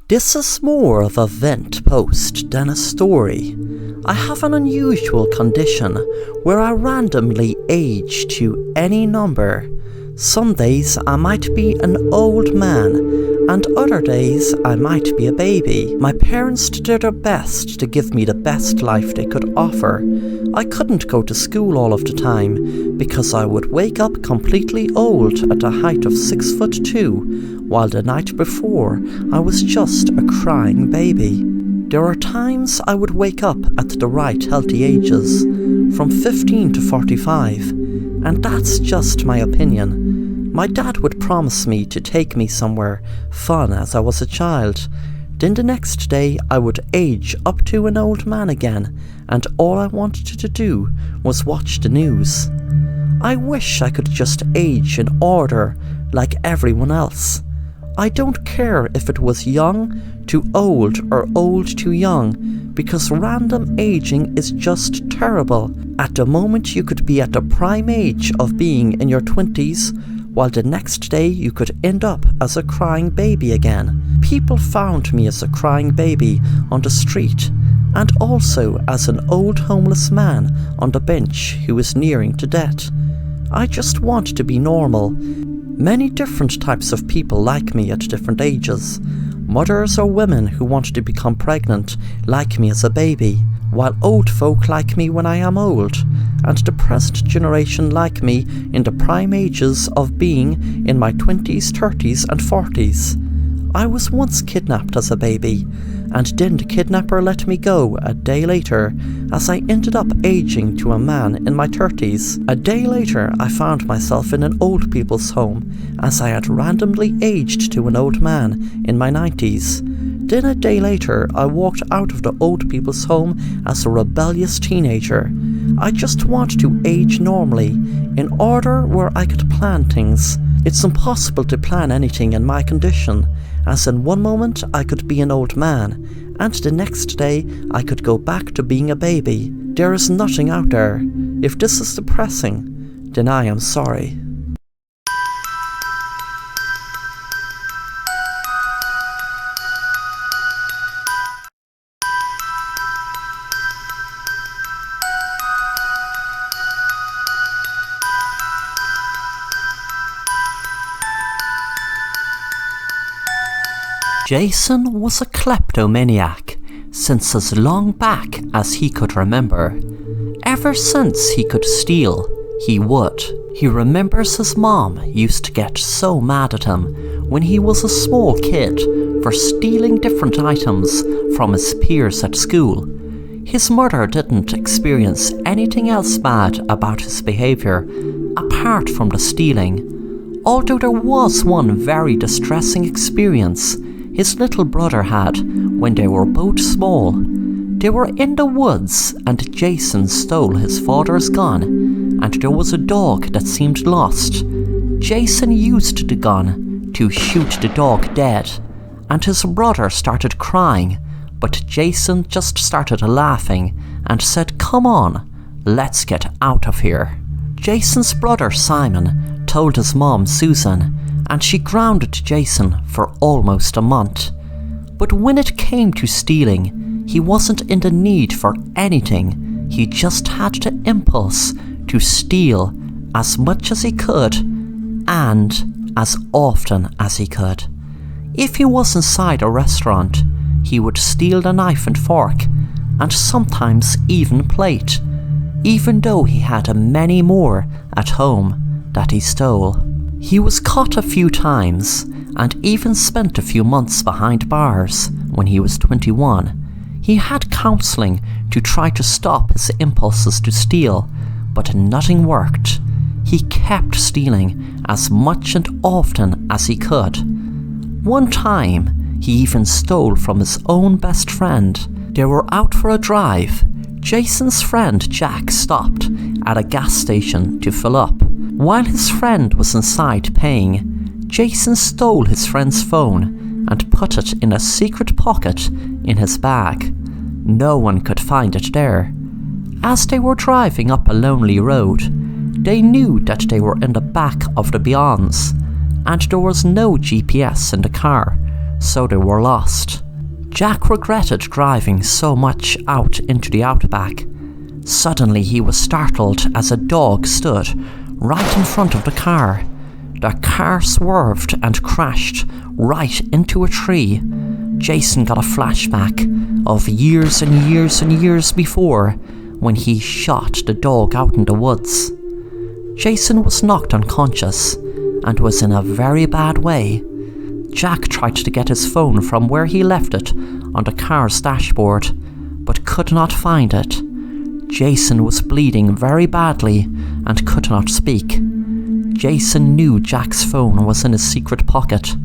This is more of a vent post than a story. I have an unusual condition where I randomly age to any number. Some days I might be an old man, and other days I might be a baby. My parents did their best to give me the best life they could offer. I couldn't go to school all of the time because I would wake up completely old at the height of 6'2", while the night before I was just a crying baby. There are times I would wake up at the right healthy ages, from 15 to 45, and that's just my opinion. My dad would promise me to take me somewhere fun as I was a child. Then the next day I would age up to an old man again, and all I wanted to do was watch the news. I wish I could just age in order like everyone else. I don't care if it was young to old or old to young, because random aging is just terrible. At the moment you could be at the prime age of being in your 20s, while the next day you could end up as a crying baby again. People found me as a crying baby on the street, and also as an old homeless man on the bench who was nearing to death. I just want to be normal. Many different types of people like me at different ages. Mothers or women who want to become pregnant like me as a baby, while old folk like me when I am old, and the present generation like me in the prime ages of being in my 20s, 30s and 40s. I was once kidnapped as a baby, and then the kidnapper let me go a day later, as I ended up aging to a man in my 30s. A day later I found myself in an old people's home, as I had randomly aged to an old man in my 90s. Then a day later I walked out of the old people's home as a rebellious teenager. I just want to age normally, in order where I could plan things. It's impossible to plan anything in my condition, as in one moment I could be an old man, and the next day I could go back to being a baby. There is nothing out there. If this is depressing, then I am sorry. Jason was a kleptomaniac since as long back as he could remember. Ever since he could steal, he would. He remembers his mom used to get so mad at him when he was a small kid for stealing different items from his peers at school. His mother didn't experience anything else bad about his behaviour apart from the stealing, although there was one very distressing experience his little brother had when they were both small. They were in the woods and Jason stole his father's gun, and there was a dog that seemed lost. Jason used the gun to shoot the dog dead, and his brother started crying, but Jason just started laughing and said, "Come on, let's get out of here." Jason's brother Simon told his mom Susan, and she grounded Jason for almost a month. But when it came to stealing, he wasn't in the need for anything. He just had the impulse to steal as much as he could, and as often as he could. If he was inside a restaurant, he would steal the knife and fork, and sometimes even plate, even though he had many more at home that he stole. He was caught a few times, and even spent a few months behind bars when he was 21. He had counselling to try to stop his impulses to steal, but nothing worked. He kept stealing as much and often as he could. One time, he even stole from his own best friend. They were out for a drive. Jason's friend Jack stopped at a gas station to fill up. While his friend was inside paying, Jason stole his friend's phone and put it in a secret pocket in his bag. No one could find it there. As they were driving up a lonely road, they knew that they were in the back of the Beyonds, and there was no GPS in the car, so they were lost. Jack regretted driving so much out into the outback. Suddenly he was startled as a dog stood right in front of the car. The car swerved and crashed right into a tree. Jason got a flashback of years and years and years before when he shot the dog out in the woods. Jason was knocked unconscious and was in a very bad way. Jack tried to get his phone from where he left it on the car's dashboard, but could not find it. Jason was bleeding very badly and could not speak. Jason knew Jack's phone was in his secret pocket,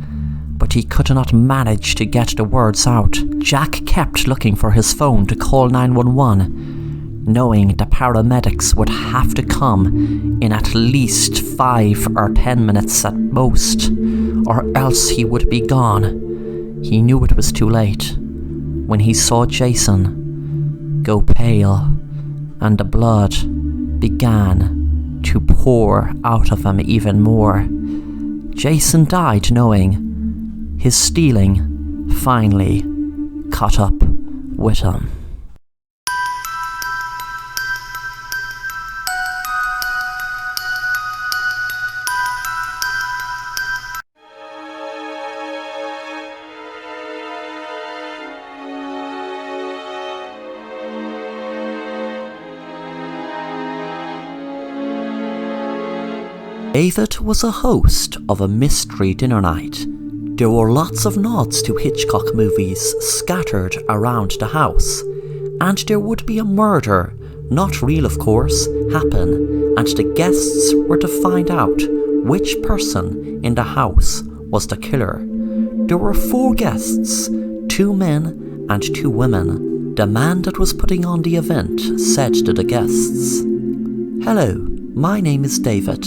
but he could not manage to get the words out. Jack kept looking for his phone to call 911, knowing the paramedics would have to come in at least 5 or 10 minutes at most, or else he would be gone. He knew it was too late when he saw Jason go pale and the blood began to pour out of him even more. Jason died knowing his stealing finally caught up with him. David was a host of a mystery dinner night. There were lots of nods to Hitchcock movies scattered around the house, and there would be a murder, not real of course, happen, and the guests were to find out which person in the house was the killer. There were 4 guests, 2 men and 2 women. The man that was putting on the event said to the guests, "Hello, my name is David,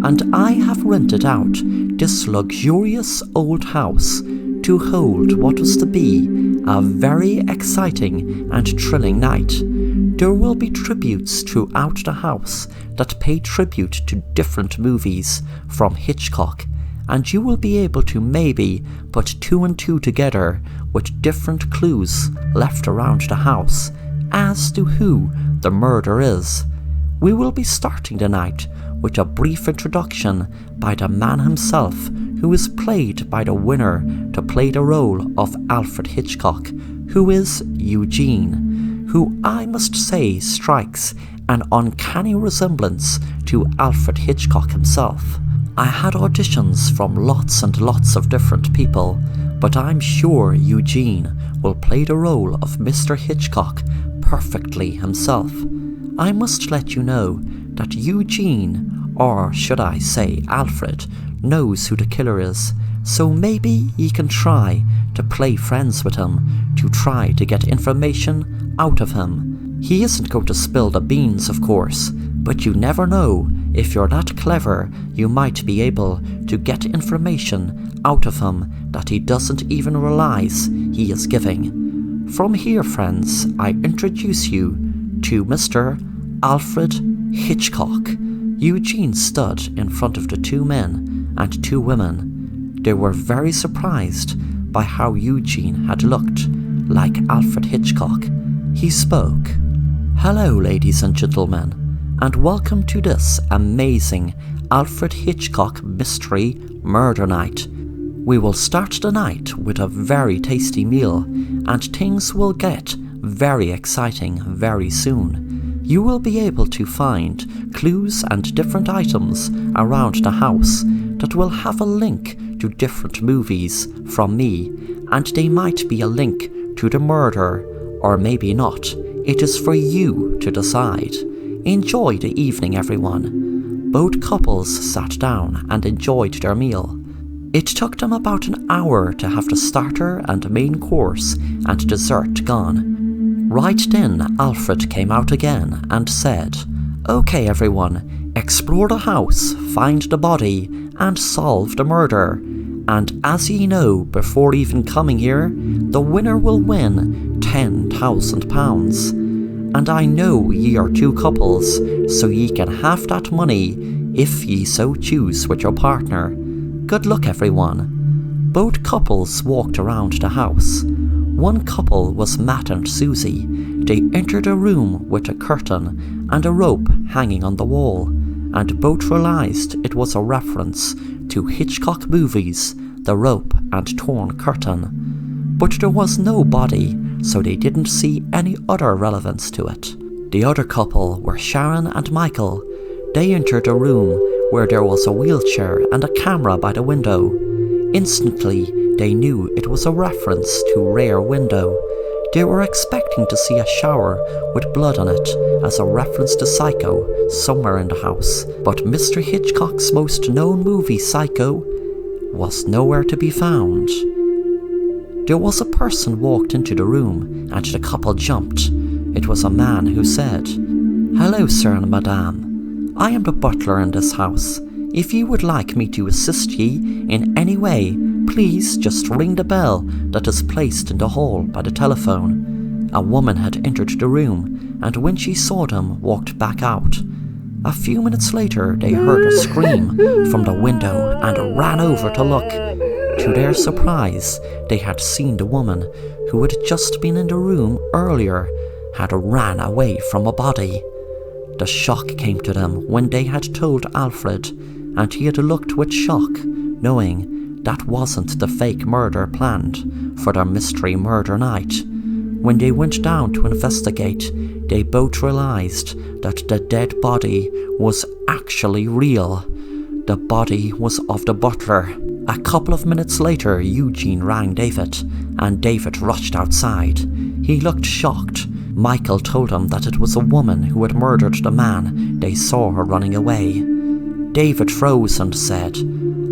and I have rented out this luxurious old house to hold what was to be a very exciting and thrilling night. There will be tributes throughout the house that pay tribute to different movies from Hitchcock, and you will be able to maybe put 2 and 2 together with different clues left around the house as to who the murderer is. We will be starting the night with a brief introduction by the man himself, who is played by the winner to play the role of Alfred Hitchcock, who is Eugene, who I must say strikes an uncanny resemblance to Alfred Hitchcock himself. I had auditions from lots and lots of different people, but I'm sure Eugene will play the role of Mr. Hitchcock perfectly himself. I must let you know that Eugene, or should I say Alfred, knows who the killer is, so maybe you can try to play friends with him to try to get information out of him. He isn't going to spill the beans, of course, but you never know. If you're that clever, you might be able to get information out of him that he doesn't even realize he is giving. From here, friends, I introduce you to Mr. Alfred Hitchcock. Eugene stood in front of the 2 men and 2 women. They were very surprised by how Eugene had looked like Alfred Hitchcock. He spoke. "Hello, ladies and gentlemen, and welcome to this amazing Alfred Hitchcock mystery murder night. We will start the night with a very tasty meal, and things will get very exciting very soon. You will be able to find clues and different items around the house that will have a link to different movies from me, and they might be a link to the murder, or maybe not. It is for you to decide. Enjoy the evening, everyone." Both couples sat down and enjoyed their meal. It took them about an hour to have the starter and main course and dessert gone. Right then, Alfred came out again and said, "Okay everyone, explore the house, find the body, and solve the murder. And as ye know, before even coming here, the winner will win £10,000. And I know ye are 2 couples, so ye can have that money if ye so choose with your partner. Good luck everyone." Both couples walked around the house. One couple was Matt and Susie. They entered a room with a curtain and a rope hanging on the wall, and both realized it was a reference to Hitchcock movies, The Rope and Torn Curtain. But there was no body, so they didn't see any other relevance to it. The other couple were Sharon and Michael. They entered a room where there was a wheelchair and a camera by the window. Instantly, they knew it was a reference to Rear Window. They were expecting to see a shower with blood on it as a reference to Psycho somewhere in the house, but Mr. Hitchcock's most known movie, Psycho, was nowhere to be found. There was a person walked into the room and the couple jumped. It was a man who said, "Hello, sir and madame. I am the butler in this house. If you would like me to assist ye in any way, please just ring the bell that is placed in the hall by the telephone." A woman had entered the room, and when she saw them, walked back out. A few minutes later, they heard a scream from the window and ran over to look. To their surprise, they had seen the woman who had just been in the room earlier had ran away from a body. The shock came to them when they had told Alfred, and he had looked with shock, knowing that wasn't the fake murder planned for their mystery murder night. When they went down to investigate, they both realized that the dead body was actually real. The body was of the butler. A couple of minutes later, Eugene rang David, and David rushed outside. He looked shocked. Michael told him that it was a woman who had murdered the man. They saw her running away. David froze and said,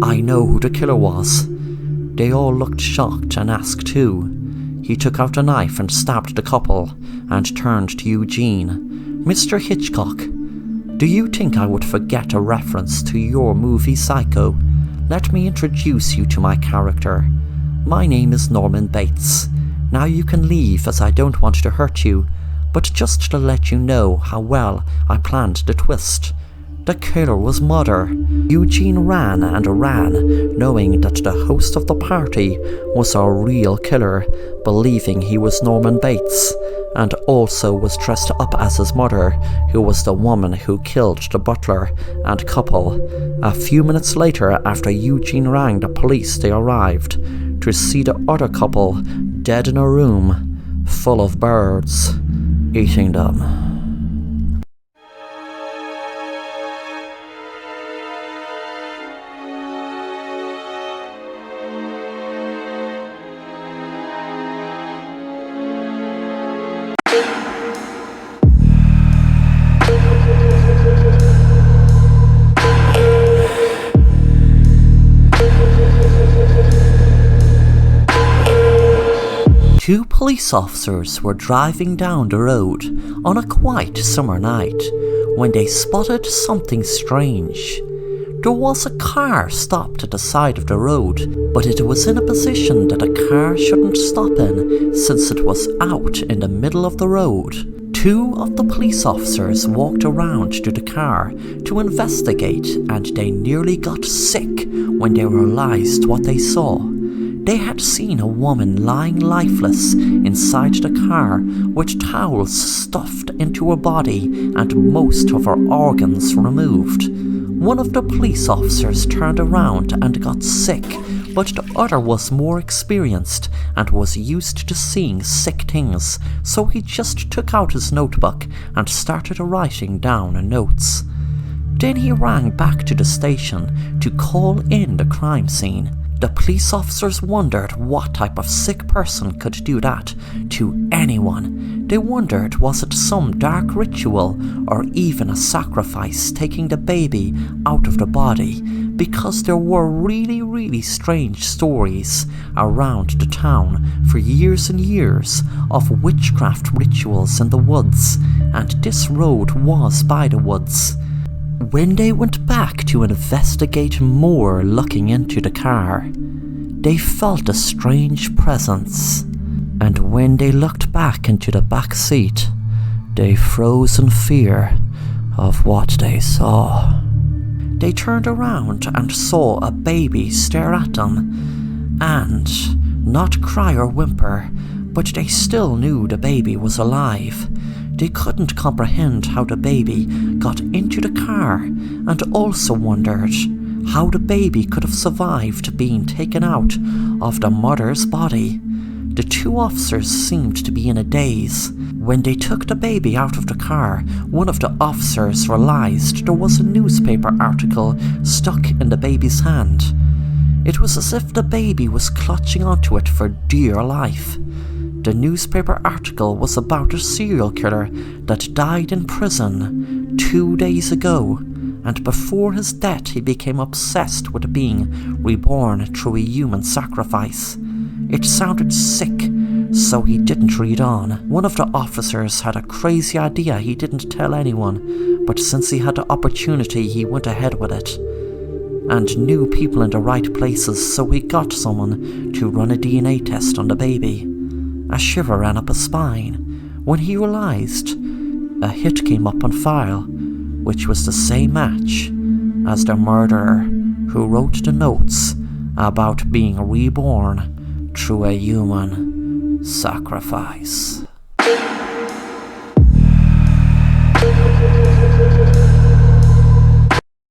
"I know who the killer was." They all looked shocked and asked who. He took out a knife and stabbed the couple, and turned to Eugene. "Mr. Hitchcock, do you think I would forget a reference to your movie Psycho? Let me introduce you to my character. My name is Norman Bates. Now you can leave, as I don't want to hurt you, but just to let you know how well I planned the twist. The killer was Mother." Eugene ran and ran, knowing that the host of the party was a real killer, believing he was Norman Bates, and also was dressed up as his mother, who was the woman who killed the butler and couple. A few minutes later, after Eugene rang the police, they arrived to see the other couple dead in a room full of birds, eating them. Two police officers were driving down the road on a quiet summer night when they spotted something strange. There was a car stopped at the side of the road, but it was in a position that a car shouldn't stop in since it was out in the middle of the road. Two of the police officers walked around to the car to investigate, and they nearly got sick when they realized what they saw. They had seen a woman lying lifeless inside the car with towels stuffed into her body and most of her organs removed. One of the police officers turned around and got sick, but the other was more experienced and was used to seeing sick things, so he just took out his notebook and started writing down notes. Then he rang back to the station to call in the crime scene. The police officers wondered what type of sick person could do that to anyone. They wondered, was it some dark ritual or even a sacrifice taking the baby out of the body, because there were really strange stories around the town for years and years of witchcraft rituals in the woods, and this road was by the woods. When they went back to investigate more, looking into the car, they felt a strange presence, and when they looked back into the back seat, they froze in fear of what they saw. They turned around and saw a baby stare at them, and not cry or whimper, but they still knew the baby was alive. They couldn't comprehend how the baby got into the car, and also wondered how the baby could have survived being taken out of the mother's body. The two officers seemed to be in a daze. When they took the baby out of the car, one of the officers realized there was a newspaper article stuck in the baby's hand. It was as if the baby was clutching onto it for dear life. The newspaper article was about a serial killer that died in prison 2 days ago, and before his death he became obsessed with being reborn through a human sacrifice. It sounded sick, so he didn't read on. One of the officers had a crazy idea he didn't tell anyone, but since he had the opportunity he went ahead with it, and knew people in the right places, so he got someone to run a DNA test on the baby. A shiver ran up his spine when he realized a hit came up on file, which was the same match as the murderer who wrote the notes about being reborn through a human sacrifice.